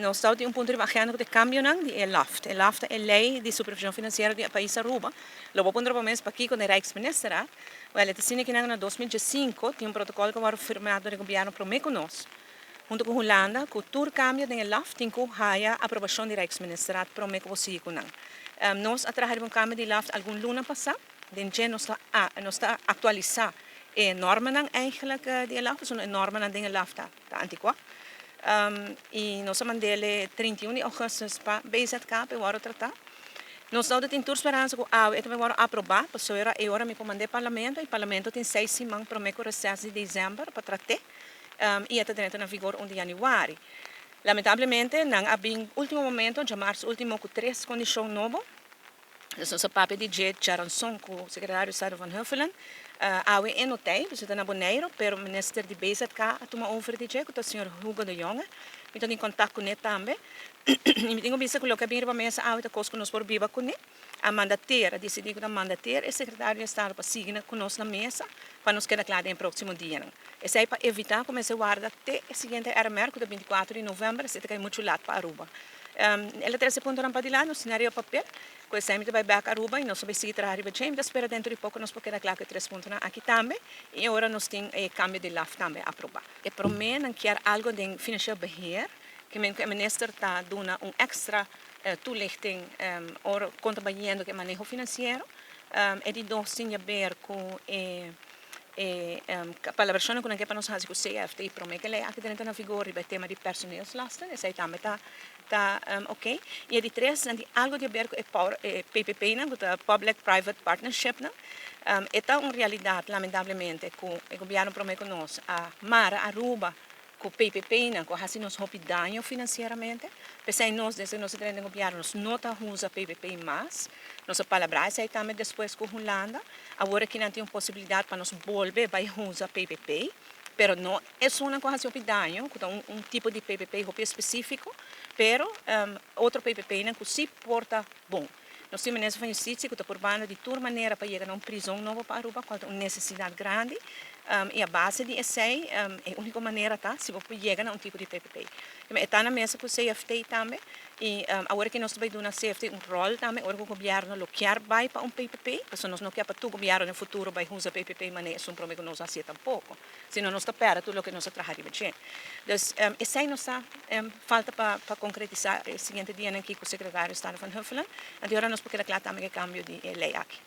Nós estamos em um ponto de agenda de cambio de ELAFT. ELAFT é a Lei de Supervisão Financeira do país Aruba. Logo, quando vamos para aqui com o Rijksminister, ele disse que em 2005 tinha um protocolo que foi firmado no governo para nós. Junto com a Holanda, que o cambio de ELAFT tem que a aprovação do Rijksminister para o que nós atrás um cambio de ELAFT algum luna passado, de nós está atualizar a norma eigenlijk de ELAFT, é uma norma de ELAFT antiqua. E nós mandamos 31 de agosto para BZK para o tratar. Nós estamos em esperança que ele vai aprovar, para agora me mandei ao parlamento, e o parlamento tem 6 semanas para o recesso de dezembro para tratar, e até entra em vigor 1 de janeiro. Lamentavelmente, no último momento, de março último, com 3 condições novas. Nosso papel de Jed Charanson, com o secretário de Estado Van Huffelen, awe enotei, você está na Boneiro, pero o ministro de BZK a tomar over de Jed, com o senhor Hugo de Jonge, estou em contato com ele também, e tenho visto que o que bem para mesa awe da coisa que nós por viva com ele, a mandateira, decidir que a mandateira é secretário de Estado para seguir conosco na mesa, para nos quedar claro no próximo dia. Isso é para evitar começar a guardar até o seguinte RMR, que é 24 de novembro, se tem muito lado para Aruba. Ela traz esse ponto para lá no cenário papel, que é sempre vai back Aruba e nós vamos seguir para Aruba James, espera dentro de pouco nós podemos claro que 3 pontos aqui também, e agora nós temos cambio de LAF também a aprovar. E para mim, não quer algo de financial beheer, que o ministro está dando extra toelichting over contrabandeando que manejo financeiro, e de nós temos a ver com para a versão que nós fazemos com o CFT, para mim que ele aqui dentro na vigor e o tema de personeelslasten, isso aí também está ok. E de 3, algo de ver com o PPP, o Public-Private Partnership, é uma realidade, lamentavelmente, que o governo promete nós, a Mara, Aruba, com o PPP, que assim nos roupa dano financeiramente, porque nós, desde que nós estamos no governo, nós não usamos PPP mais, nossa palavra é também depois com a Holanda, agora que não tem possibilidade para nós voltar a usar PPP, pero não é uma coisa de dano, um tipo de PPP específico, pero outro PPP que se porta bom. Nós temos nessa justiça que está por banda de toda maneira para chegar a uma prisão nova para Aruba, com uma necessidade grande, e a base de essa é a única maneira, se você chegar a um tipo de PPP. Está na mesa com o CFT também, e agora que nós estamos dando a CFT rol também, agora que o governo quer vai para PPP, porque nós não queremos para o governo no futuro vai usar PPP, mas é um problema que nós hacemos tampouco, senão nós estamos tudo o que nós trabalhamos. Então, essa aí nos falta para concretizar o seguinte dia aqui com o secretário de Estado Van Huffelen, e agora nós podemos claro também o cambio de lei aqui.